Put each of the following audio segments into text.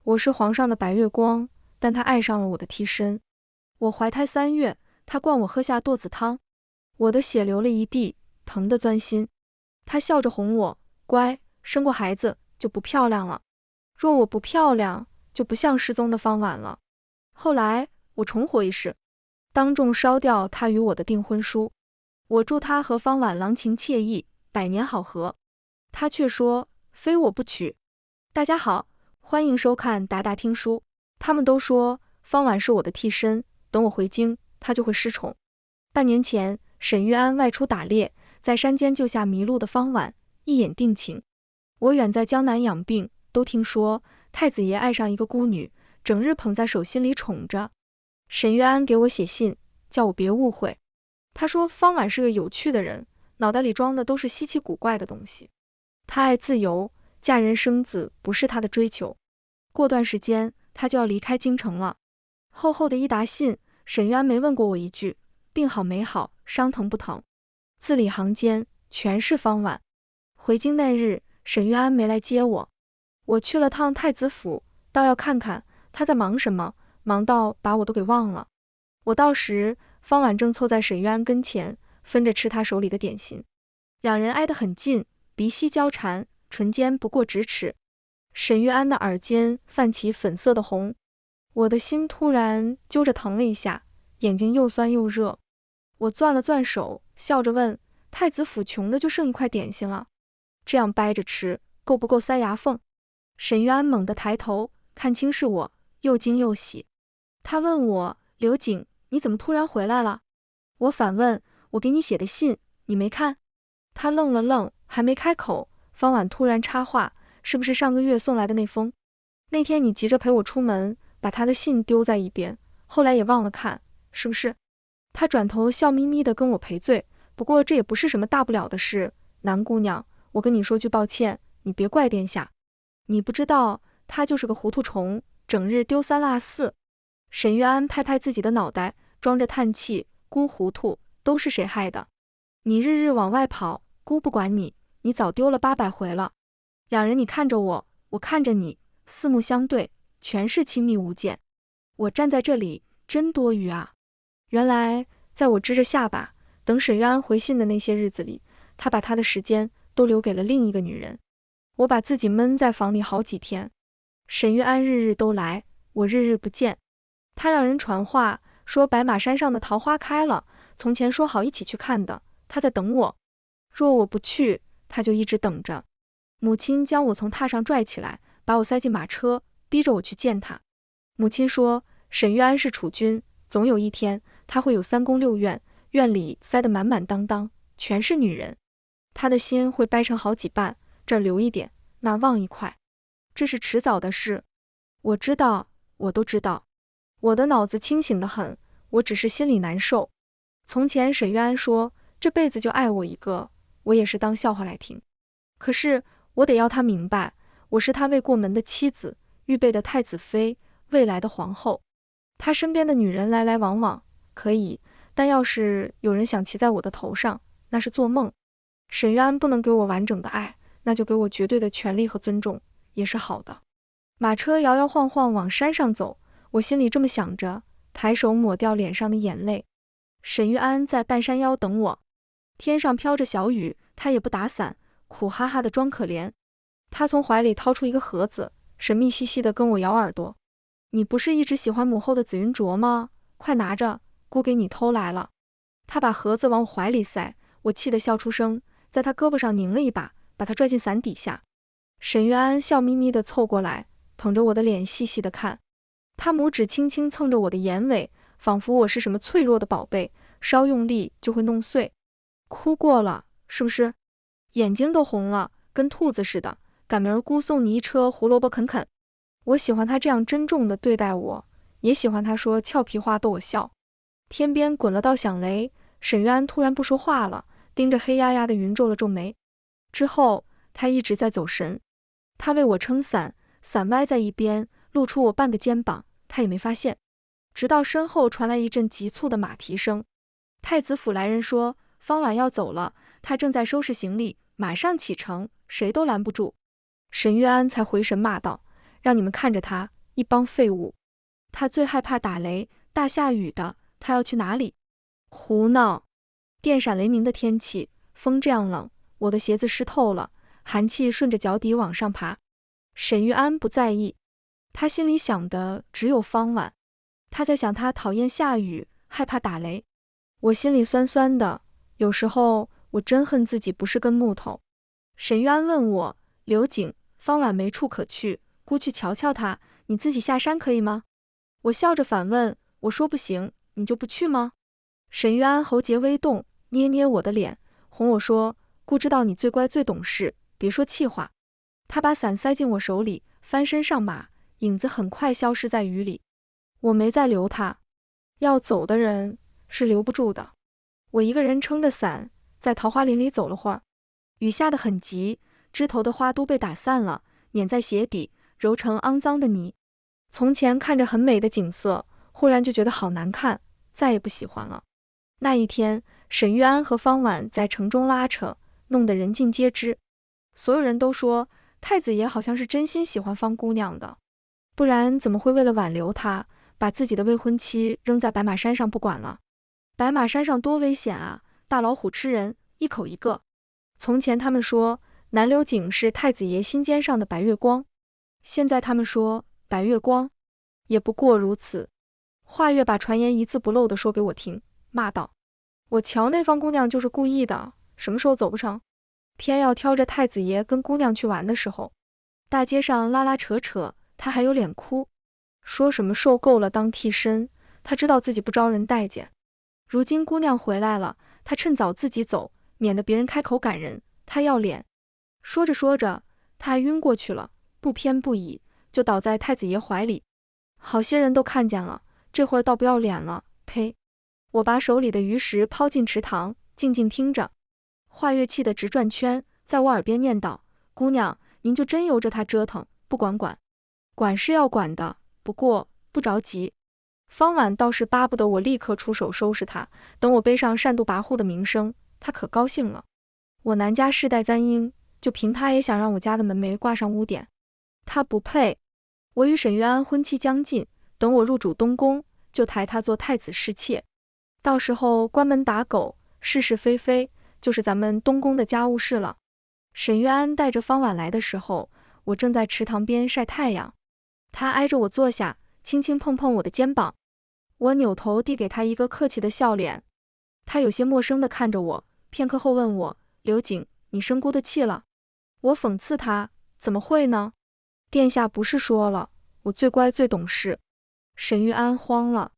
我是皇上的白月光，但他爱上了我的替身。我怀胎3月，他灌我喝下堕子汤，我的血流了一地，疼得钻心。他笑着哄我，乖，生过孩子就不漂亮了。若我不漂亮，就不像失踪的方婉了。后来我重活一世，当众烧掉他与我的订婚书。我祝他和方婉郎情妾意，百年好合。他却说非我不娶。大家好，欢迎收看达达听书。他们都说方婉是我的替身，等我回京，他就会失宠。半年前，沈玉安外出打猎，在山间救下迷路的方婉，一眼定情。我远在江南养病，都听说太子爷爱上一个孤女，整日捧在手心里宠着。沈玉安给我写信，叫我别误会。他说方婉是个有趣的人，脑袋里装的都是稀奇古怪的东西。他爱自由，嫁人生子不是他的追求。过段时间他就要离开京城了。厚厚的一沓信，沈玉安没问过我一句，病好没好，伤疼不疼。字里行间全是方婉。回京那日，沈玉安没来接我。我去了趟太子府，倒要看看他在忙什么，忙到把我都给忘了。我到时，方婉正凑在沈玉安跟前，分着吃他手里的点心。两人挨得很近，鼻息交缠，唇间不过咫尺。沈玉安的耳尖泛起粉色的红，我的心突然揪着疼了一下，眼睛又酸又热。我攥了攥手，笑着问：太子府穷的就剩一块点心了，这样掰着吃，够不够塞牙缝？沈玉安猛地抬头，看清是我，又惊又喜。他问我：刘瑾，你怎么突然回来了？我反问：我给你写的信，你没看？他愣了愣，还没开口，方婉突然插话：是不是上个月送来的那封？那天你急着陪我出门，把他的信丢在一边，后来也忘了看，是不是？他转头笑眯眯地跟我赔罪，不过这也不是什么大不了的事，南姑娘，我跟你说句抱歉，你别怪殿下。你不知道，他就是个糊涂虫，整日丢三落四。沈玉安拍拍自己的脑袋，装着叹气：姑糊涂，都是谁害的？你日日往外跑，姑不管你，你早丢了800回了。两人你看着我，我看着你，四目相对，全是亲密无间。我站在这里真多余啊。原来在我支着下巴等沈玉安回信的那些日子里，他把他的时间都留给了另一个女人。我把自己闷在房里好几天，沈玉安日日都来，我日日不见。他让人传话说白马山上的桃花开了，从前说好一起去看的，他在等我。若我不去，他就一直等着。母亲将我从榻上拽起来，把我塞进马车，逼着我去见他。母亲说，沈玉安是储君，总有一天他会有3宫6院，院里塞得满满当当，全是女人。他的心会掰成好几半，这儿留一点，那儿忘一块，这是迟早的事。我知道，我都知道。我的脑子清醒得很，我只是心里难受。从前沈玉安说这辈子就爱我一个，我也是当笑话来听。可是我得要他明白，我是他未过门的妻子，预备的太子妃，未来的皇后。他身边的女人来来往往，可以，但要是有人想骑在我的头上，那是做梦。沈玉安不能给我完整的爱，那就给我绝对的权利和尊重，也是好的。马车摇摇晃晃往山上走，我心里这么想着，抬手抹掉脸上的眼泪。沈玉安在半山腰等我，天上飘着小雨，他也不打伞，苦哈哈的装可怜。他从怀里掏出一个盒子，神秘兮兮的跟我摇耳朵：你不是一直喜欢母后的紫云镯吗？快拿着，姑给你偷来了。他把盒子往我怀里塞，我气得笑出声，在他胳膊上拧了一把，把他拽进伞底下。沈玉安笑眯眯地凑过来，捧着我的脸细细地看，他拇指轻轻蹭着我的眼尾，仿佛我是什么脆弱的宝贝，稍用力就会弄碎。哭过了，是不是？眼睛都红了，跟兔子似的，赶明儿姑送你一车胡萝卜啃啃。我喜欢他这样珍重地对待我，也喜欢他说俏皮话逗我笑。天边滚了道响雷，沈玉安突然不说话了，盯着黑压压的云皱了皱眉。之后他一直在走神，他为我撑伞，伞歪在一边，露出我半个肩膀，他也没发现。直到身后传来一阵急促的马蹄声。太子府来人说方婉要走了，他正在收拾行李，马上启程，谁都拦不住。沈玉安才回神骂道：让你们看着他，一帮废物。他最害怕打雷，大下雨的，他要去哪里？胡闹！电闪雷鸣的天气，风这样冷，我的鞋子湿透了，寒气顺着脚底往上爬。沈玉安不在意，他心里想的只有方婉。他在想他讨厌下雨，害怕打雷。我心里酸酸的，有时候我真恨自己不是根木头。沈玉安问我，刘景，方婉没处可去，姑去瞧瞧她，你自己下山可以吗？我笑着反问，我说不行，你就不去吗？沈玉安喉结微动，捏捏我的脸，哄我说，姑知道你最乖最懂事，别说气话。他把伞塞进我手里，翻身上马，影子很快消失在雨里。我没再留他，要走的人是留不住的。我一个人撑着伞，在桃花林里走了会儿。雨下得很急，枝头的花都被打散了，碾在鞋底，揉成肮脏的泥。从前看着很美的景色，忽然就觉得好难看，再也不喜欢了。那一天，沈玉安和方婉在城中拉扯，弄得人尽皆知。所有人都说太子爷好像是真心喜欢方姑娘的，不然怎么会为了挽留她，把自己的未婚妻扔在白马山上不管了？白马山上多危险啊，大老虎吃人，一口一个。从前他们说南流井是太子爷心尖上的白月光，现在他们说白月光也不过如此。华月把传言一字不漏地说给我听，骂道：我瞧那方姑娘就是故意的，什么时候走不成，偏要挑着太子爷跟姑娘去玩的时候。大街上拉拉扯扯，他还有脸哭，说什么受够了当替身，他知道自己不招人待见。如今姑娘回来了，他趁早自己走，免得别人开口赶人，他要脸。说着说着，他还晕过去了，不偏不倚，就倒在太子爷怀里。好些人都看见了，这会儿倒不要脸了，呸！我把手里的鱼食抛进池塘，静静听着。华月气得直转圈，在我耳边念叨：姑娘，您就真由着他折腾，不管管。管是要管的，不过不着急。方婉倒是巴不得我立刻出手收拾他，等我背上善妒跋扈的名声，他可高兴了。我南家世代簪缨，就凭他也想让我家的门楣挂上污点，他不配。我与沈玉安婚期将近，等我入主东宫，就抬他做太子侍妾。到时候关门打狗，是是非非，就是咱们东宫的家务事了。沈玉安带着方婉来的时候，我正在池塘边晒太阳，他挨着我坐下，轻轻碰碰我的肩膀。我扭头递给他一个客气的笑脸，他有些陌生地看着我，片刻后问我：刘景，你生姑的气了？我讽刺他：怎么会呢？殿下不是说了，我最乖最懂事。沈玉安慌了，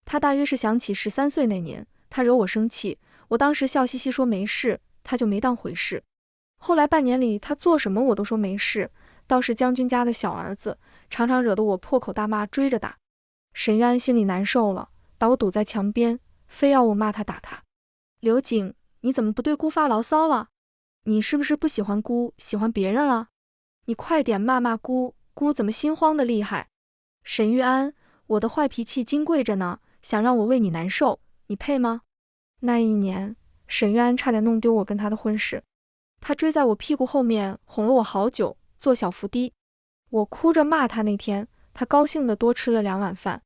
他大约是想起13岁那年，他惹我生气，我当时笑嘻嘻说没事，他就没当回事。后来半年里他做什么我都说没事，倒是将军家的小儿子，常常惹得我破口大骂，追着打。沈玉安心里难受了，把我堵在墙边，非要我骂他打他。刘景，你怎么不对姑发牢骚了？你是不是不喜欢姑，喜欢别人了？你快点骂骂姑，姑怎么心慌的厉害？沈玉安，我的坏脾气金贵着呢，想让我为你难受，你配吗？那一年，沈玉安差点弄丢我跟他的婚事，他追在我屁股后面哄了我好久，做小伏低。我哭着骂他那天，他高兴地多吃了2碗饭。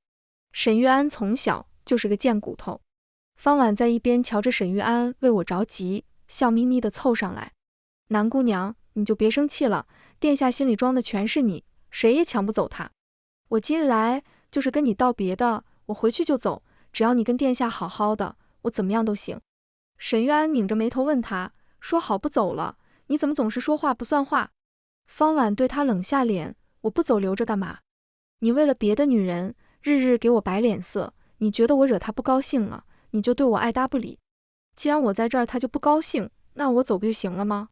沈玉安从小就是个贱骨头。方婉在一边瞧着沈玉安为我着急，笑眯眯地凑上来：南姑娘，你就别生气了，殿下心里装的全是你，谁也抢不走他。我今日来就是跟你道别的，我回去就走，只要你跟殿下好好的，我怎么样都行。沈玉安拧着眉头问他，说好不走了，你怎么总是说话不算话？方婉对他冷下脸：我不走留着干嘛？你为了别的女人日日给我摆脸色，你觉得我惹他不高兴了，你就对我爱搭不理。既然我在这儿他就不高兴，那我走不就行了吗？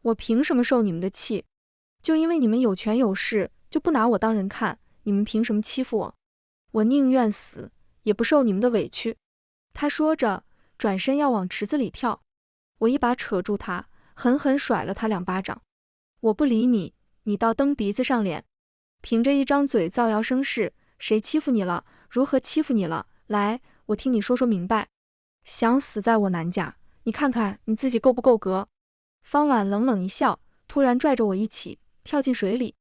我凭什么受你们的气？就因为你们有权有势，就不拿我当人看，你们凭什么欺负我？我宁愿死，也不受你们的委屈。他说着，转身要往池子里跳，我一把扯住他，狠狠甩了他2巴掌。我不理你，你倒蹬鼻子上脸，凭着一张嘴造谣生事，谁欺负你了？如何欺负你了？来，我听你说说明白。想死在我南家，你看看你自己够不够格？方婉冷冷一笑，突然拽着我一起跳进水里。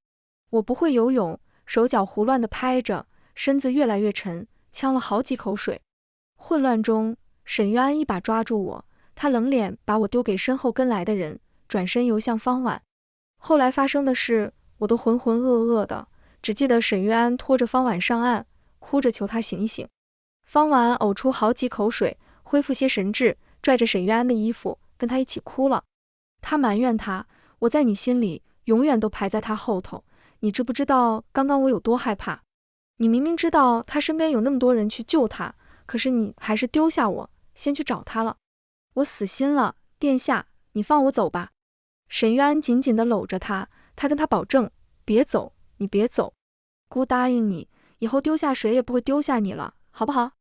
我不会游泳，手脚胡乱地拍着，身子越来越沉，呛了好几口水。混乱中，沈玉安一把抓住我，他冷脸把我丢给身后跟来的人，转身游向方婉。后来发生的事，我都浑浑噩噩的，只记得沈玉安拖着方婉上岸，哭着求他醒一醒。方婉呕出好几口水，恢复些神智，拽着沈玉安的衣服，跟他一起哭了。他埋怨他，我在你心里永远都排在他后头，你知不知道刚刚我有多害怕？你明明知道他身边有那么多人去救他，可是你还是丢下我，先去找他了。我死心了，殿下，你放我走吧。沈玉安紧紧地搂着他，他跟他保证，别走，你别走。姑答应你，以后丢下谁也不会丢下你了，好不好？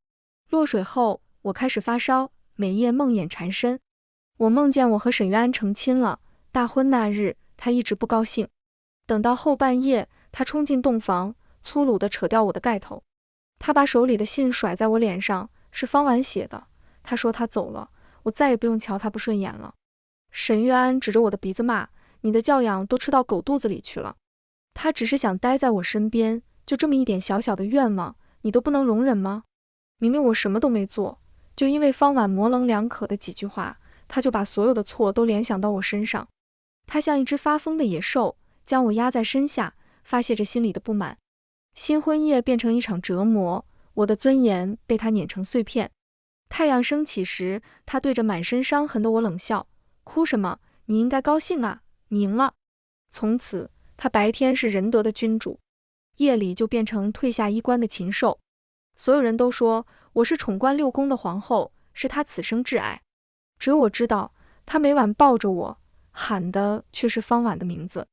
落水后，我开始发烧，每夜梦魇缠身。我梦见我和沈玉安成亲了，大婚那日，他一直不高兴。等到后半夜，他冲进洞房，粗鲁地扯掉我的盖头。他把手里的信甩在我脸上，是方婉写的。他说他走了，我再也不用瞧他不顺眼了。沈玉安指着我的鼻子骂，你的教养都吃到狗肚子里去了。他只是想待在我身边，就这么一点小小的愿望，你都不能容忍吗？明明我什么都没做，就因为方婉模棱两可的几句话，他就把所有的错都联想到我身上。他像一只发疯的野兽，将我压在身下，发泄着心里的不满。新婚夜变成一场折磨，我的尊严被他碾成碎片。太阳升起时，他对着满身伤痕的我冷笑，哭什么？你应该高兴啊，你赢了。从此，他白天是仁德的君主，夜里就变成褪下衣冠的禽兽。所有人都说我是宠冠6宫的皇后，是他此生挚爱。只有我知道，他每晚抱着我，喊的却是方婉的名字。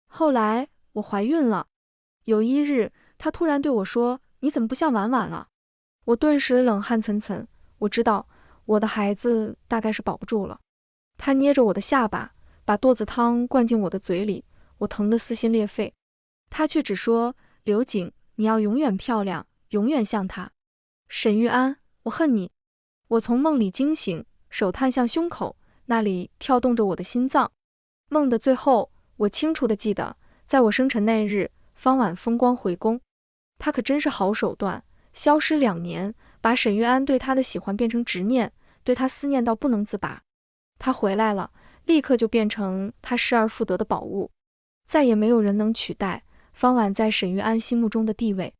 后来我怀孕了，有一日，他突然对我说，你怎么不像婉婉了？我顿时冷汗涔涔，我知道我的孩子大概是保不住了。他捏着我的下巴，把舵子汤灌进我的嘴里，我疼得撕心裂肺。他却只说，刘瑾，你要永远漂亮，永远像他。沈玉安，我恨你。我从梦里惊醒，手探向胸口，那里跳动着我的心脏。梦的最后，我清楚地记得，在我生辰那日，方婉风光回宫。他可真是好手段，消失2年，把沈玉安对他的喜欢变成执念，对他思念到不能自拔。他回来了，立刻就变成他失而复得的宝物，再也没有人能取代方婉在沈玉安心目中的地位。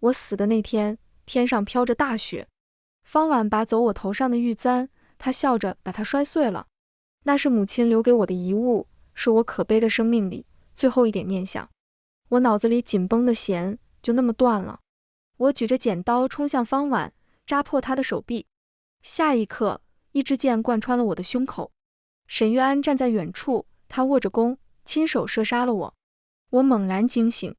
我死的那天，天上飘着大雪，方婉拔走我头上的玉簪，她笑着把它摔碎了。那是母亲留给我的遗物，是我可悲的生命里最后一点念想。我脑子里紧绷的弦就那么断了。我举着剪刀冲向方婉，扎破她的手臂。下一刻，一支箭贯穿了我的胸口。沈玉安站在远处，他握着弓，亲手射杀了我。我猛然惊醒，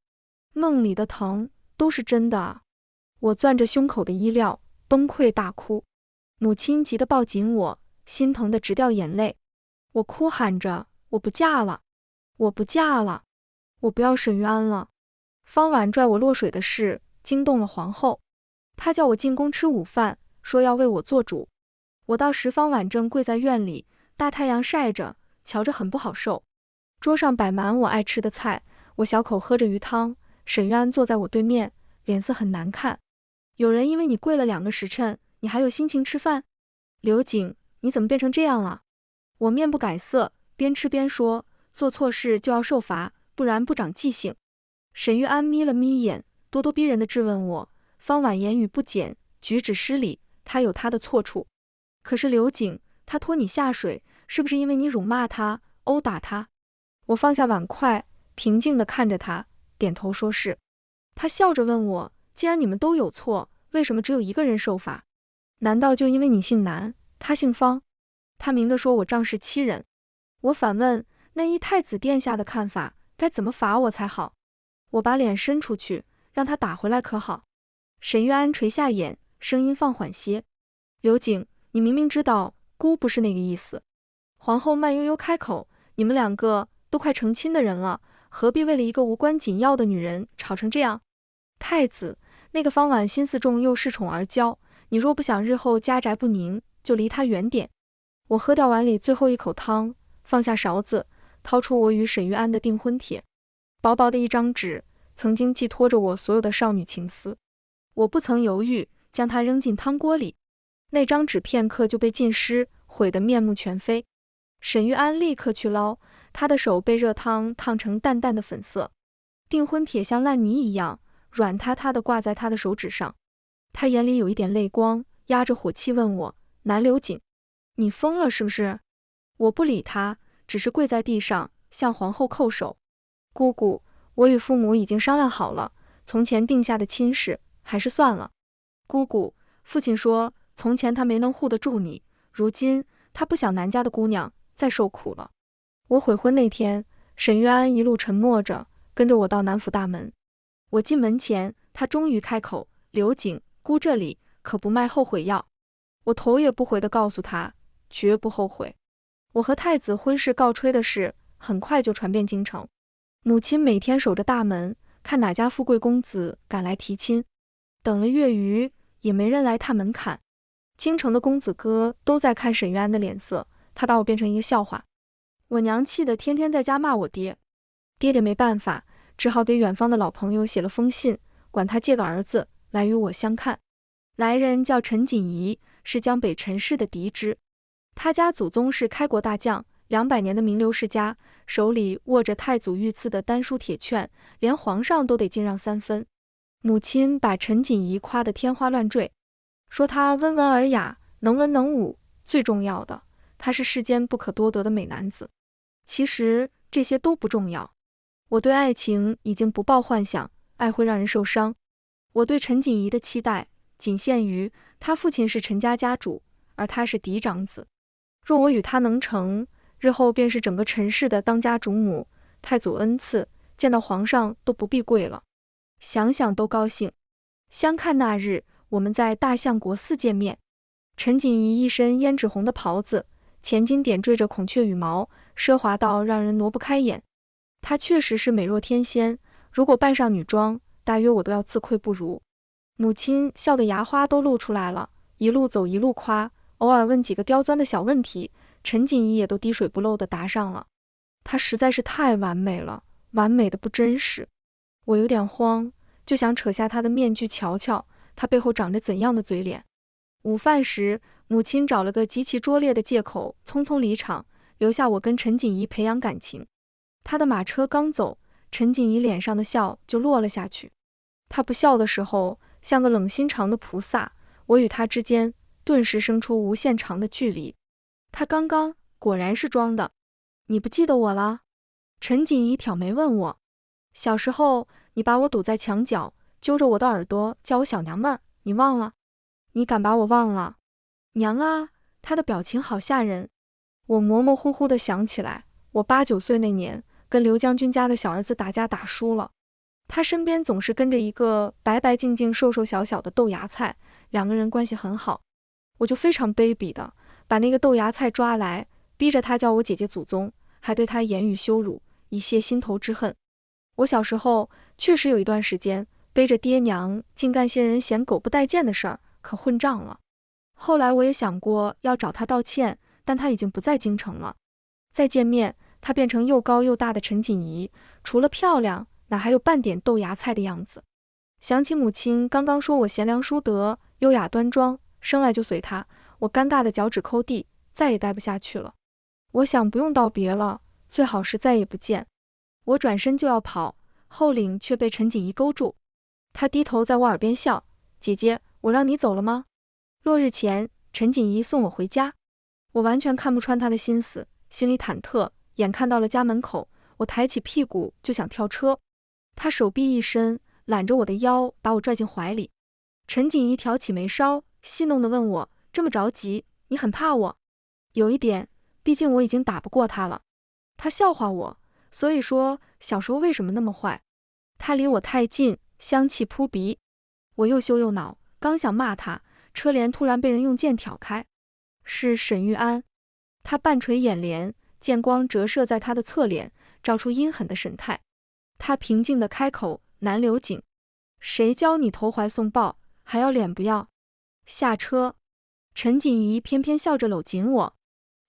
梦里的疼都是真的啊！我攥着胸口的衣料，崩溃大哭。母亲急得抱紧我，心疼得直掉眼泪。我哭喊着，我不嫁了，我不嫁了，我不要沈玉安了。方婉拽我落水的事惊动了皇后，她叫我进宫吃午饭，说要为我做主。我到时方婉正跪在院里，大太阳晒着，瞧着很不好受。桌上摆满我爱吃的菜，我小口喝着鱼汤。沈玉安坐在我对面，脸色很难看。有人因为你跪了2个时辰，你还有心情吃饭？刘瑾，你怎么变成这样了？我面不改色，边吃边说，做错事就要受罚，不然不长记性。沈玉安眯了眯眼，咄咄逼人地质问我，方婉言语不检，举止失礼，他有他的错处。可是刘瑾，他拖你下水，是不是因为你辱骂他，殴打他？我放下碗筷，平静地看着他，点头说是。他笑着问我，既然你们都有错，为什么只有一个人受罚？难道就因为你姓南，他姓方？他明地说我仗势欺人。我反问，那依太子殿下的看法，该怎么罚我才好？我把脸伸出去，让他打回来可好？沈玉安垂下眼，声音放缓些，刘瑾，你明明知道姑不是那个意思。皇后慢悠悠开口，你们2个都快成亲的人了，何必为了一个无关紧要的女人吵成这样？太子，那个方婉心思重又恃宠而骄，你若不想日后家宅不宁，就离她远点。我喝掉碗里最后一口汤，放下勺子，掏出我与沈玉安的订婚帖，薄薄的一张纸，曾经寄托着我所有的少女情思。我不曾犹豫，将它扔进汤锅里，那张纸片刻就被浸湿，毁得面目全非。沈玉安立刻去捞，他的手被热汤烫成淡淡的粉色，订婚帖像烂泥一样软塌塌地挂在他的手指上。他眼里有一点泪光，压着火气问我：南流景，你疯了是不是？我不理他，只是跪在地上向皇后叩首。姑姑，我与父母已经商量好了，从前定下的亲事还是算了。姑姑，父亲说从前他没能护得住你，如今他不想南家的姑娘再受苦了。我悔婚那天，沈玉安一路沉默着跟着我到南府大门。我进门前，他终于开口：刘景，姑这里可不卖后悔药。我头也不回地告诉他，绝不后悔。我和太子婚事告吹的事很快就传遍京城，母亲每天守着大门，看哪家富贵公子赶来提亲。等了月余，也没人来探门槛。京城的公子哥都在看沈玉安的脸色，他把我变成一个笑话。我娘气得天天在家骂我爹，爹爹没办法，只好给远方的老朋友写了封信，管他借个儿子来与我相看。来人叫陈锦仪，是江北陈氏的嫡支，他家祖宗是开国大将，200年的名流世家，手里握着太祖御赐的丹书铁券，连皇上都得敬让3分。母亲把陈锦仪夸得天花乱坠，说他温文尔雅，能文能武，最重要的，他是世间不可多得的美男子。其实这些都不重要，我对爱情已经不抱幻想，爱会让人受伤。我对陈锦仪的期待仅限于他父亲是陈家家主，而他是嫡长子。若我与他能成，日后便是整个陈氏的当家主母，太祖恩赐，见到皇上都不必跪了。想想都高兴。相看那日，我们在大相国寺见面。陈锦仪一身胭脂红的袍子，前襟点缀着孔雀羽毛，奢华到让人挪不开眼。她确实是美若天仙，如果扮上女装，大约我都要自愧不如。母亲笑得牙花都露出来了，一路走一路夸，偶尔问几个刁钻的小问题，陈锦仪也都滴水不漏地答上了。她实在是太完美了，完美的不真实。我有点慌，就想扯下她的面具瞧瞧，她背后长着怎样的嘴脸。午饭时，母亲找了个极其拙劣的借口，匆匆离场，留下我跟陈锦仪培养感情。她的马车刚走，陈锦仪脸上的笑就落了下去。她不笑的时候，像个冷心肠的菩萨，我与她之间顿时生出无限长的距离。她刚刚果然是装的。你不记得我了？陈锦仪挑眉问我。小时候，你把我堵在墙角，揪着我的耳朵叫我小娘们儿，你忘了？你敢把我忘了？娘啊，她的表情好吓人。我模模糊糊地想起来，我8、9岁那年，跟刘将军家的小儿子打架打输了。他身边总是跟着一个白白净净、瘦瘦小小的豆芽菜，2个人关系很好。我就非常卑鄙的把那个豆芽菜抓来，逼着他叫我姐姐祖宗，还对他言语羞辱，以泄心头之恨。我小时候确实有一段时间背着爹娘净干些人嫌狗不待见的事儿，可混账了。后来我也想过要找他道歉，但他已经不在京城了。再见面，他变成又高又大的陈锦仪，除了漂亮，哪还有半点豆芽菜的样子。想起母亲刚刚说我贤良淑德、优雅端庄，生来就随他，我尴尬的脚趾抠地，再也待不下去了。我想不用道别了，最好是再也不见。我转身就要跑，后领却被陈锦仪勾住。他低头在我耳边笑：姐姐，我让你走了吗？落日前，陈锦仪送我回家。我完全看不穿他的心思，心里忐忑，眼看到了家门口，我抬起屁股就想跳车。他手臂一伸，揽着我的腰，把我拽进怀里。陈锦仪挑起眉梢，戏弄地问我：这么着急，你很怕我？有一点，毕竟我已经打不过他了。他笑话我，所以说小时候为什么那么坏？他离我太近，香气扑鼻。我又羞又恼，刚想骂他，车帘突然被人用剑挑开。是沈玉安。他半垂眼帘，剑光折射在他的侧脸，照出阴狠的神态。他平静地开口：南流景，谁教你投怀送抱，还要脸不要？下车。陈锦仪偏偏笑着搂紧我，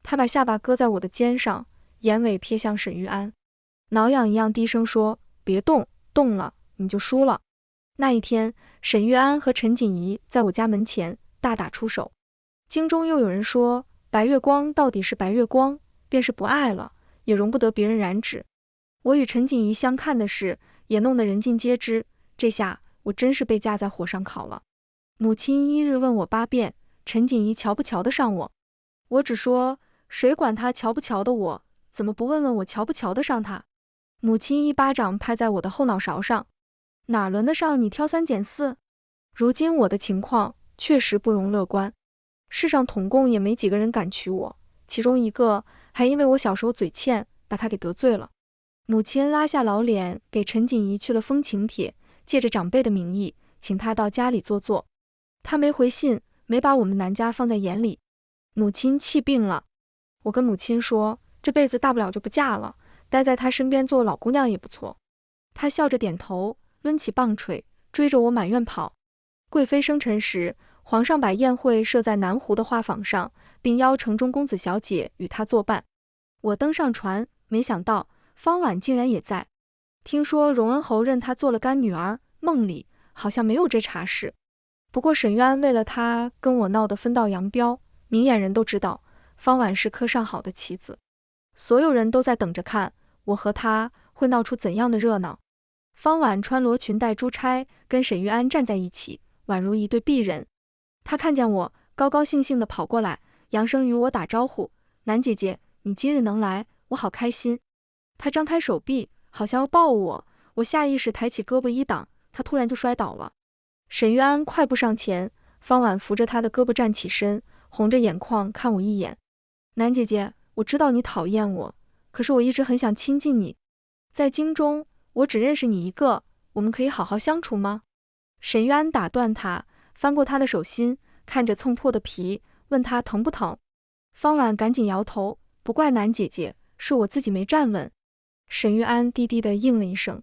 他把下巴搁在我的肩上，眼尾瞥向沈玉安，挠痒一样低声说：别动，动了你就输了。那一天，沈玉安和陈锦仪在我家门前大打出手。京中又有人说，白月光到底是白月光，便是不爱了，也容不得别人染指。我与陈锦仪相看的事，也弄得人尽皆知。这下我真是被架在火上烤了。母亲一日问我8遍，陈锦仪瞧不瞧得上我？我只说，谁管他瞧不瞧得我，怎么不问问我瞧不瞧得上他？母亲一巴掌拍在我的后脑勺上，哪轮得上你挑3拣4？如今我的情况确实不容乐观，世上统共也没几个人敢娶我，其中一个还因为我小时候嘴欠，把他给得罪了。母亲拉下老脸给陈锦仪去了封请帖，借着长辈的名义，请他到家里坐坐。他没回信，没把我们南家放在眼里。母亲气病了，我跟母亲说，这辈子大不了就不嫁了，待在他身边做老姑娘也不错。她笑着点头，抡起棒槌，追着我满院跑。贵妃生辰时，皇上把宴会设在南湖的画舫上，并邀城中公子小姐与他作伴。我登上船，没想到方婉竟然也在。听说荣恩侯认她做了干女儿，梦里好像没有这茬事。不过沈玉安为了他跟我闹得分道扬镳，明眼人都知道方婉是科上好的棋子，所有人都在等着看我和他会闹出怎样的热闹。方婉穿罗裙戴珠钗，跟沈玉安站在一起，宛如一对璧人。他看见我，高高兴兴地跑过来，扬声与我打招呼：“南姐姐，你今日能来，我好开心。”他张开手臂，好像要抱我，我下意识抬起胳膊一挡，他突然就摔倒了。沈玉安快步上前，方婉扶着他的胳膊站起身，红着眼眶看我一眼：“南姐姐，我知道你讨厌我，可是我一直很想亲近你。在京中，我只认识你一个，我们可以好好相处吗？”沈玉安打断他，翻过他的手心，看着蹭破的皮，问他疼不疼。方婉赶紧摇头：“不怪南姐姐，是我自己没站稳。”沈玉安低低地应了一声：“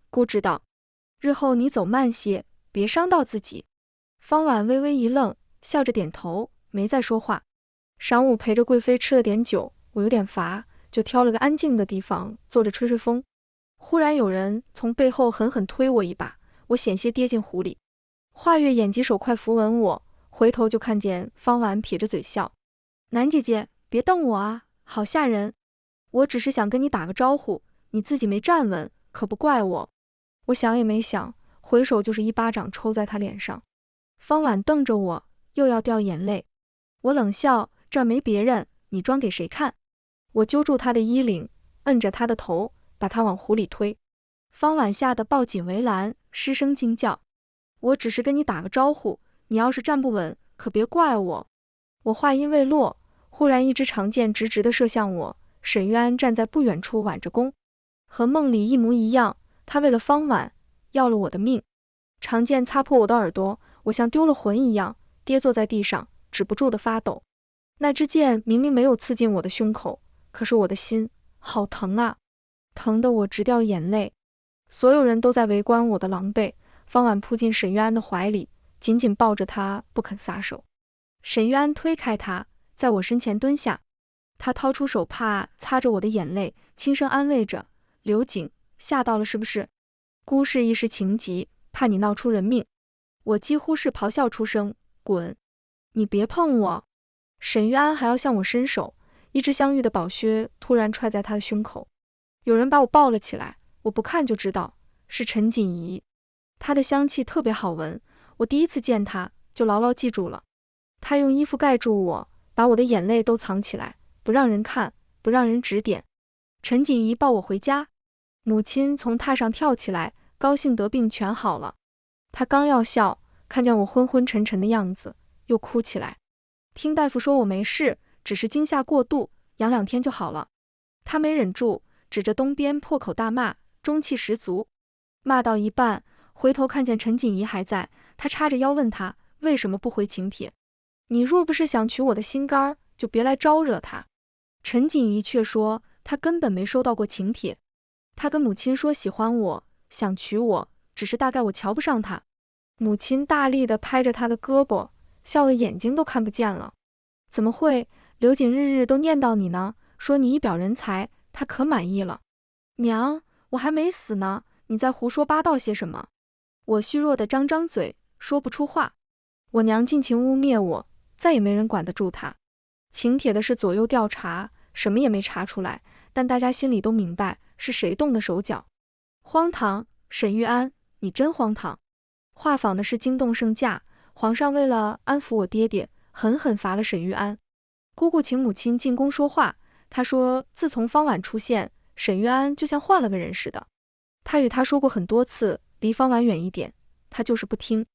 姑知道，日后你走慢些，别伤到自己。”方婉微微一愣，笑着点头，没再说话。晌午陪着贵妃吃了点酒，我有点乏，就挑了个安静的地方坐着吹吹风。忽然有人从背后狠狠推我一把，我险些跌进湖里。华月眼疾手快扶稳我，回头就看见方婉撇着嘴笑：“南姐姐，别瞪我啊，好吓人。我只是想跟你打个招呼，你自己没站稳，可不怪我。”我想也没想，回手就是一巴掌抽在他脸上。方婉瞪着我，又要掉眼泪。我冷笑：“这儿没别人，你装给谁看？”我揪住他的衣领，摁着他的头，把他往湖里推。方婉吓得抱紧围栏，失声惊叫：“我只是跟你打个招呼，你要是站不稳，可别怪我。”我话音未落，忽然一支长箭直直地射向我。沈玉安站在不远处挽着弓，和梦里一模一样。他为了方婉要了我的命。长剑擦破我的耳朵，我像丢了魂一样跌坐在地上，止不住的发抖。那支箭明明没有刺进我的胸口，可是我的心好疼啊，疼得我直掉眼泪。所有人都在围观我的狼狈。方婉扑进沈玉安的怀里，紧紧抱着他不肯撒手。沈玉安推开他，在我身前蹲下，他掏出手帕擦着我的眼泪，轻声安慰着：“刘瑾，吓到了是不是？姑是一时情急，怕你闹出人命。”我几乎是咆哮出声：“滚！你别碰我！”沈玉安还要向我伸手，一只香玉的宝靴突然踹在他的胸口。有人把我抱了起来，我不看就知道是陈锦仪。她的香气特别好闻，我第一次见她就牢牢记住了。她用衣服盖住我，把我的眼泪都藏起来，不让人看，不让人指点。陈锦仪抱我回家，母亲从榻上跳起来，高兴得病全好了。她刚要笑，看见我昏昏沉沉的样子，又哭起来。听大夫说我没事，只是惊吓过度，养2天就好了。她没忍住，指着东边破口大骂，中气十足。骂到一半，回头看见陈锦仪还在，她叉着腰问他为什么不回请帖。你若不是想取我的心肝，就别来招惹他。陈锦仪却说她根本没收到过请帖，她跟母亲说喜欢我，想娶我，只是大概我瞧不上她。母亲大力地拍着她的胳膊，笑得眼睛都看不见了。怎么会，刘瑾日日都念叨你呢，说你一表人才，她可满意了。娘，我还没死呢，你在胡说八道些什么？我虚弱的张张嘴，说不出话。我娘尽情污蔑我，再也没人管得住她。请帖的是左右调查，什么也没查出来，但大家心里都明白是谁动的手脚。荒唐，沈玉安，你真荒唐！画舫的是惊动圣驾，皇上为了安抚我爹爹，狠狠罚了沈玉安。姑姑请母亲进宫说话，她说自从方婉出现，沈玉安就像换了个人似的。她与他说过很多次，离方婉远一点，他就是不听。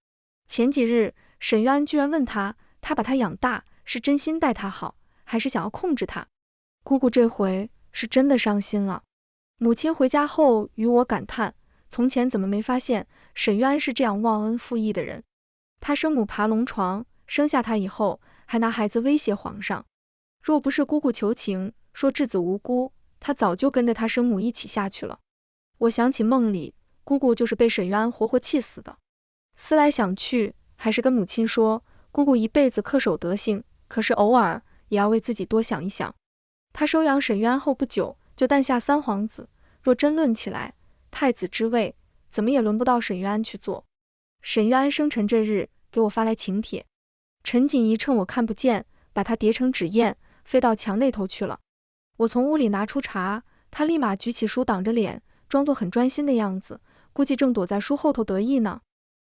前几日，沈玉安居然问他把他养大，是真心待他好，还是想要控制他？姑姑这回是真的伤心了。母亲回家后与我感叹，从前怎么没发现沈玉安是这样忘恩负义的人？他生母爬龙床，生下他以后，还拿孩子威胁皇上。若不是姑姑求情，说质子无辜，他早就跟着他生母一起下去了。我想起梦里，姑姑就是被沈玉安活活气死的。思来想去，还是跟母亲说，姑姑一辈子恪守德行，可是偶尔也要为自己多想一想。她收养沈玉安后不久，就诞下三皇子，若真论起来，太子之位怎么也轮不到沈玉安去做。沈玉安生辰这日，给我发来请帖。陈锦仪趁我看不见，把它叠成纸砚，飞到墙那头去了。我从屋里拿出茶，他立马举起书挡着脸，装作很专心的样子，估计正躲在书后头得意呢。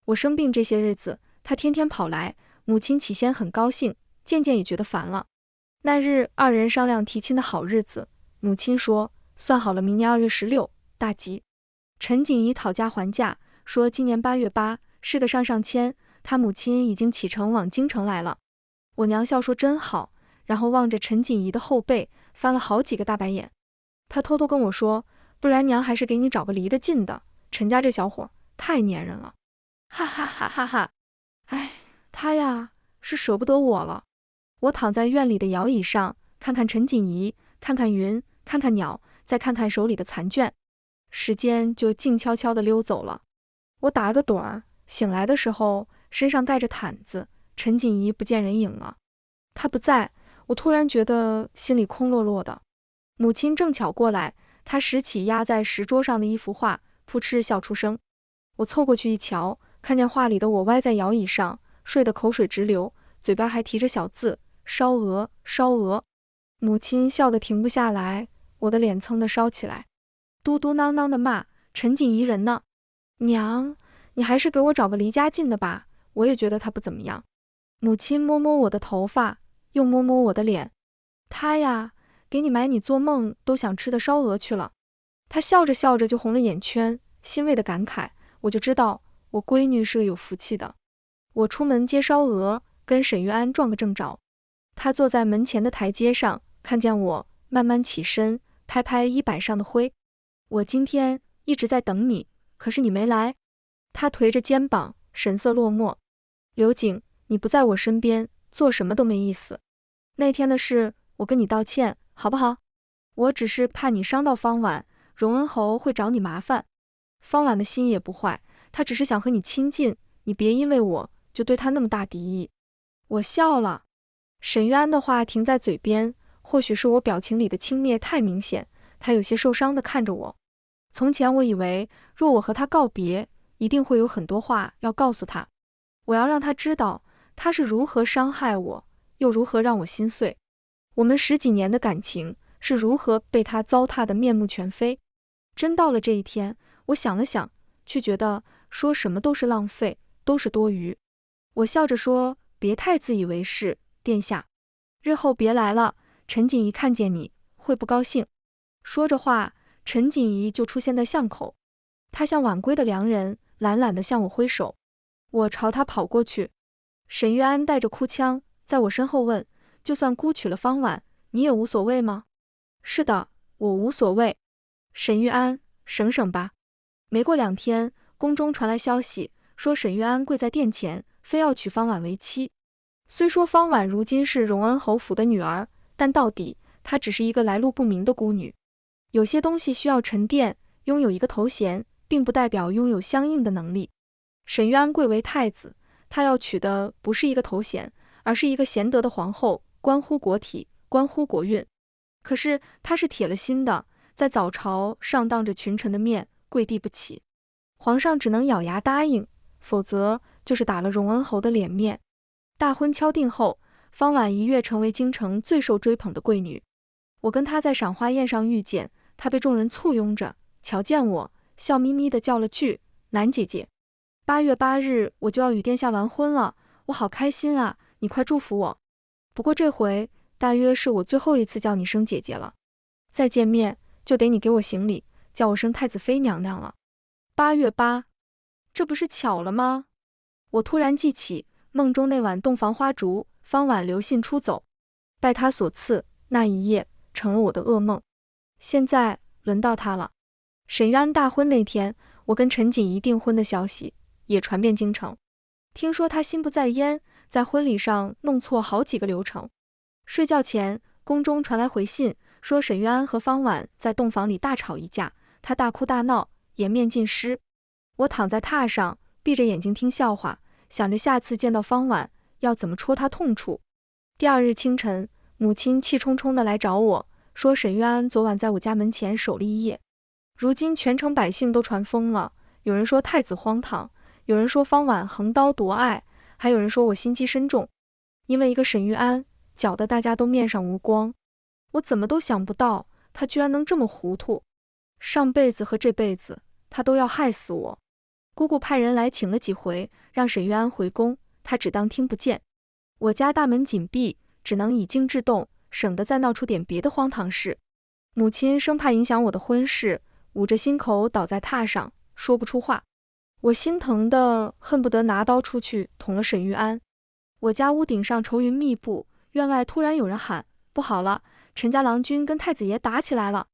我生病这些日子，他天天跑来，母亲起先很高兴，渐渐也觉得烦了。那日二人商量提亲的好日子，母亲说算好了明年2月16，大吉。陈锦仪讨价还价，说今年8月8是个上签，他母亲已经启程往京城来了。我娘笑说真好，然后望着陈锦仪的后背翻了好几个大白眼。她偷偷跟我说，不然娘还是给你找个离得近的，陈家这小伙太粘人了。哈哈哈哈哈！哎，他呀是舍不得我了。我躺在院里的摇椅上，看看陈锦仪，看看云，看看鸟，再看看手里的残卷，时间就静悄悄地溜走了。我打了个盹儿，醒来的时候身上盖着毯子，陈锦仪不见人影了。她不在，我突然觉得心里空落落的。母亲正巧过来，她拾起压在石桌上的一幅画，扑哧笑出声。我凑过去一瞧，看见画里的我歪在摇椅上，睡得口水直流，嘴边还提着小字烧鹅烧鹅。母亲笑得停不下来，我的脸蹭地烧起来，嘟嘟囔囔地骂陈锦仪人呢。娘，你还是给我找个离家近的吧，我也觉得他不怎么样。母亲摸摸我的头发，又摸摸我的脸。他呀，给你买你做梦都想吃的烧鹅去了。他笑着笑着就红了眼圈，欣慰地感慨，我就知道我闺女是个有福气的。我出门接烧鹅，跟沈玉安撞个正着。他坐在门前的台阶上，看见我，慢慢起身，拍拍衣摆上的灰。我今天一直在等你，可是你没来。他颓着肩膀，神色落寞。刘景，你不在我身边，做什么都没意思。那天的事，我跟你道歉，好不好？我只是怕你伤到方婉，荣恩侯会找你麻烦。方婉的心也不坏，他只是想和你亲近，你别因为我就对他那么大敌意。我笑了。沈玉安的话停在嘴边，或许是我表情里的轻蔑太明显，他有些受伤地看着我。从前我以为，若我和他告别，一定会有很多话要告诉他，我要让他知道他是如何伤害我，又如何让我心碎。我们10几年的感情是如何被他糟蹋得面目全非。真到了这一天，我想了想，却觉得说什么都是浪费，都是多余。我笑着说，别太自以为是，殿下，日后别来了，陈锦仪看见你会不高兴。说着话，陈锦仪就出现在巷口，他像晚归的良人，懒懒地向我挥手。我朝他跑过去。沈玉安带着哭腔在我身后问，就算姑娶了方婉，你也无所谓吗？是的，我无所谓。沈玉安，省省吧。没过2天，宫中传来消息，说沈玉安跪在殿前，非要娶方婉为妻。虽说方婉如今是荣恩侯府的女儿，但到底她只是一个来路不明的孤女。有些东西需要沉淀，拥有一个头衔，并不代表拥有相应的能力。沈玉安贵为太子，她要娶的不是一个头衔，而是一个贤德的皇后，关乎国体，关乎国运。可是她是铁了心的，在早朝上当着群臣的面跪地不起。皇上只能咬牙答应，否则就是打了荣恩侯的脸面。大婚敲定后，方婉一跃成为京城最受追捧的贵女。我跟她在赏花宴上遇见，她被众人簇拥着，瞧见我，笑眯眯地叫了句南姐姐。8月8日我就要与殿下完婚了，我好开心啊，你快祝福我。不过这回大约是我最后一次叫你声姐姐了，再见面就得你给我行礼，叫我声太子妃娘娘了。8月8，这不是巧了吗？我突然记起梦中那晚洞房花烛，方婉留信出走，拜他所赐，那一夜成了我的噩梦。现在轮到他了。沈玉安大婚那天，我跟陈锦仪订婚的消息也传遍京城。听说他心不在焉，在婚礼上弄错好几个流程。睡觉前，宫中传来回信，说沈玉安和方婉在洞房里大吵一架，他大哭大闹，颜面尽失。我躺在榻上，闭着眼睛听笑话，想着下次见到方婉要怎么戳他痛处。第二日清晨，母亲气冲冲地来找我，说沈玉安昨晚在我家门前守了一夜。如今全城百姓都传疯了，有人说太子荒唐，有人说方婉横刀夺爱，还有人说我心机深重，因为一个沈玉安，搅得大家都面上无光。我怎么都想不到，他居然能这么糊涂。上辈子和这辈子，他都要害死我。姑姑派人来请了几回，让沈玉安回宫，他只当听不见。我家大门紧闭，只能以静制动，省得再闹出点别的荒唐事。母亲生怕影响我的婚事，捂着心口倒在榻上，说不出话。我心疼的恨不得拿刀出去捅了沈玉安。我家屋顶上愁云密布，院外突然有人喊：不好了，陈家郎君跟太子爷打起来了。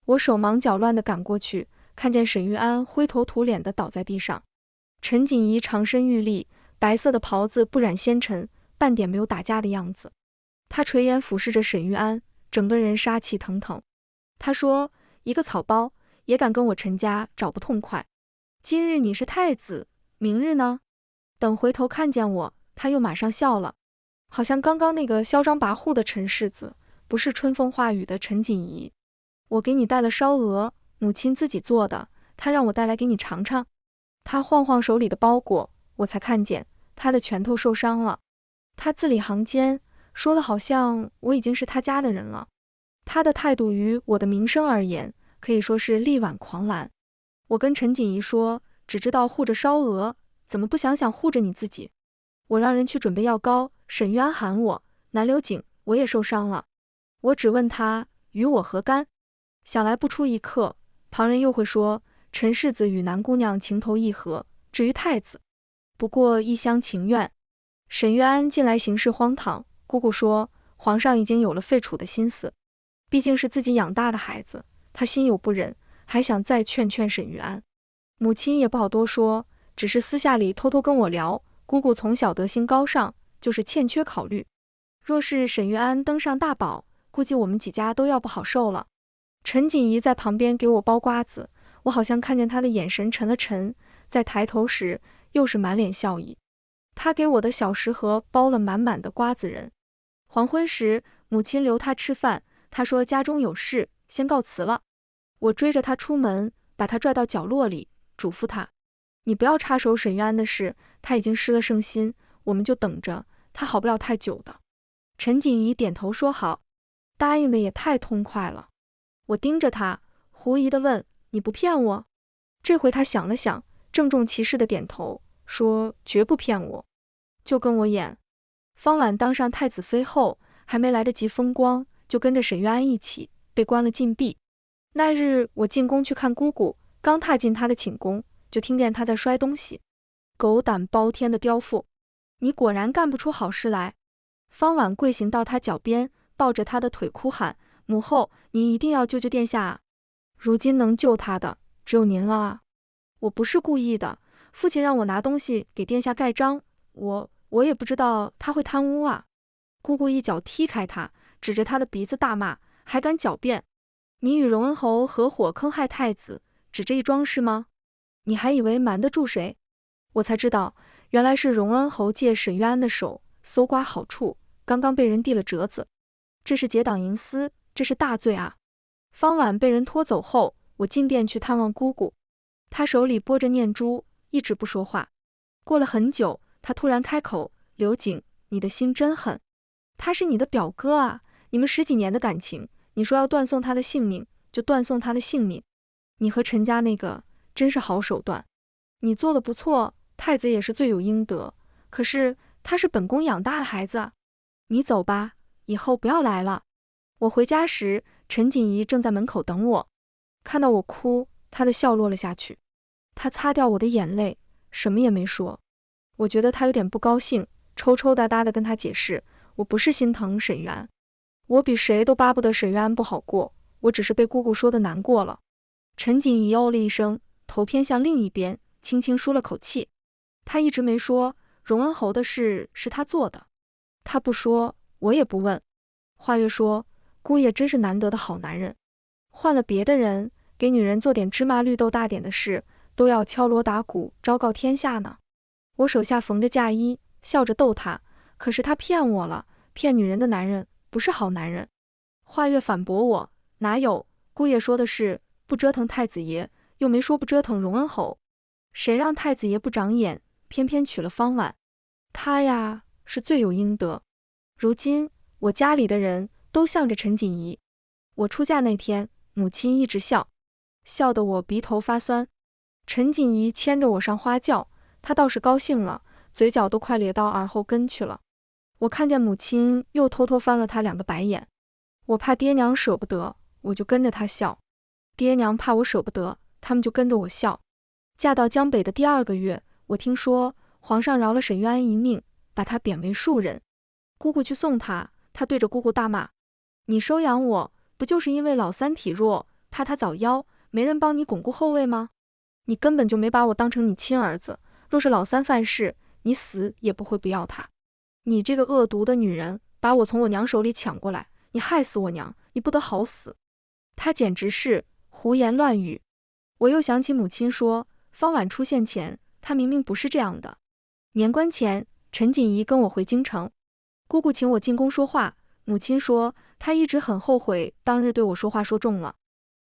我手忙脚乱地赶过去，看见沈玉安灰头土脸地倒在地上。陈锦仪长身玉立，白色的袍子不染纤尘，半点没有打架的样子。他垂眼俯视着沈玉安，整个人杀气腾腾。他说：一个草包也敢跟我陈家找不痛快，今日你是太子，明日呢？等回头看见我，他又马上笑了，好像刚刚那个嚣张跋扈的陈世子，不是春风化雨的陈锦仪。我给你带了烧鹅，母亲自己做的，她让我带来给你尝尝。他晃晃手里的包裹，我才看见他的拳头受伤了。他字里行间说的好像我已经是他家的人了。他的态度于我的名声而言，可以说是力挽狂澜。我跟陈锦仪说，只知道护着烧鹅，怎么不想想护着你自己？我让人去准备药膏，沈玉安喊我，南流景，我也受伤了。我只问他，与我何干？想来不出一刻，旁人又会说，陈世子与南姑娘情投意合，至于太子，不过一厢情愿。沈玉安近来行事荒唐，姑姑说，皇上已经有了废除的心思，毕竟是自己养大的孩子，他心有不忍，还想再劝劝沈玉安。母亲也不好多说，只是私下里偷偷跟我聊，姑姑从小德行高尚，就是欠缺考虑。若是沈玉安登上大宝，估计我们几家都要不好受了。陈锦仪在旁边给我剥瓜子，我好像看见她的眼神沉了沉，再抬头时又是满脸笑意。她给我的小食盒包了满满的瓜子仁。黄昏时，母亲留她吃饭，她说家中有事，先告辞了。我追着她出门，把她拽到角落里，嘱咐她，你不要插手沈玉安的事，他已经失了圣心，我们就等着，他好不了太久的。陈锦仪点头说好，答应的也太痛快了。我盯着他，狐疑地问，你不骗我？这回他想了想，郑重其事地点头，说绝不骗我，就跟我演。方婉当上太子妃后，还没来得及风光，就跟着沈玉安一起被关了禁闭。那日我进宫去看姑姑，刚踏进她的寝宫，就听见她在摔东西。狗胆包天的刁妇，你果然干不出好事来。方婉跪行到她脚边，抱着她的腿哭喊，母后，您一定要救救殿下啊！如今能救他的只有您了啊！我不是故意的，父亲让我拿东西给殿下盖章，我也不知道他会贪污啊！姑姑一脚踢开他，指着他的鼻子大骂，还敢狡辩！你与荣恩侯合伙坑害太子，只这一桩事吗？你还以为瞒得住谁？我才知道，原来是荣恩侯借沈玉安的手搜刮好处，刚刚被人递了折子。这是结党营私，这是大罪啊！方婉被人拖走后，我进殿去探望姑姑。他手里拨着念珠，一直不说话。过了很久，他突然开口：“刘瑾，你的心真狠。他是你的表哥啊，你们10几年的感情，你说要断送他的性命，就断送他的性命。你和陈家那个真是好手段。你做的不错，太子也是罪有应得。可是他是本宫养大的孩子啊。你走吧，以后不要来了。”我回家时，陈锦仪正在门口等我，看到我哭，她的笑落了下去。她擦掉我的眼泪，什么也没说。我觉得她有点不高兴，抽抽搭搭地跟她解释，我不是心疼沈玉安，我比谁都巴不得沈玉安不好过，我只是被姑姑说的难过了。陈锦仪哦了一声，头偏向另一边，轻轻舒了口气。她一直没说荣恩侯的事是她做的，她不说，我也不问。华月说，姑爷真是难得的好男人，换了别的人，给女人做点芝麻绿豆大点的事，都要敲锣打鼓昭告天下呢。我手下缝着嫁衣，笑着逗他，可是他骗我了，骗女人的男人不是好男人。华月反驳我，哪有，姑爷说的是不折腾太子爷，又没说不折腾荣恩侯。谁让太子爷不长眼，偏偏娶了方婉，他呀是罪有应得。如今我家里的人都向着陈锦仪。我出嫁那天，母亲一直笑，笑得我鼻头发酸。陈锦仪牵着我上花轿，她倒是高兴了，嘴角都快咧到耳后根去了。我看见母亲又偷偷翻了她2个白眼。我怕爹娘舍不得，我就跟着她笑；爹娘怕我舍不得，他们就跟着我笑。嫁到江北的第2个月，我听说皇上饶了沈玉安一命，把她贬为庶人。姑姑去送她，她对着姑姑大骂：“你收养我，不就是因为老三体弱，怕他早夭，没人帮你巩固后位吗？你根本就没把我当成你亲儿子，若是老三犯事，你死也不会不要他。你这个恶毒的女人，把我从我娘手里抢过来，你害死我娘，你不得好死。”她简直是胡言乱语。我又想起母亲说，方婉出现前，她明明不是这样的。年关前，陈锦仪跟我回京城，姑姑请我进宫说话，母亲说她一直很后悔当日对我说话说重了。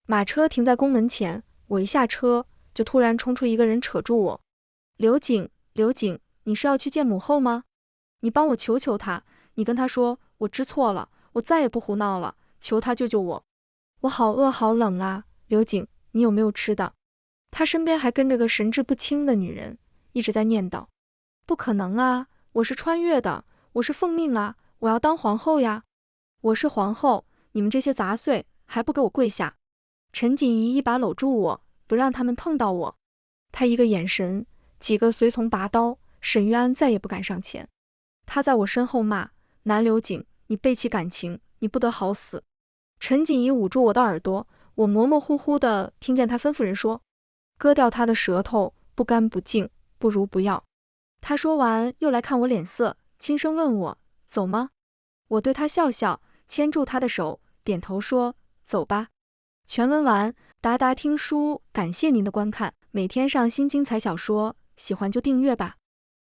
马车停在宫门前，我一下车，就突然冲出一个人扯住我：“刘瑾，刘瑾，你是要去见母后吗？你帮我求求她，你跟她说我知错了，我再也不胡闹了，求她救救我。我好饿好冷啊，刘瑾，你有没有吃的？”她身边还跟着个神志不清的女人，一直在念叨：“不可能啊，我是穿越的，我是奉命啊，我要当皇后呀！我是皇后，你们这些杂碎还不给我跪下！”陈锦仪一把搂住我，不让他们碰到我。他一个眼神，几个随从拔刀，沈玉安再也不敢上前。他在我身后骂：“南刘瑾，你背弃感情，你不得好死！”陈锦仪捂住我的耳朵，我模模糊糊地听见他吩咐人说：“割掉他的舌头，不干不净，不如不要。”他说完又来看我脸色，轻声问我：“走吗？”我对他笑笑，牵住他的手，点头说：“走吧。”全文完，达达听书，感谢您的观看，每天上新精彩小说，喜欢就订阅吧。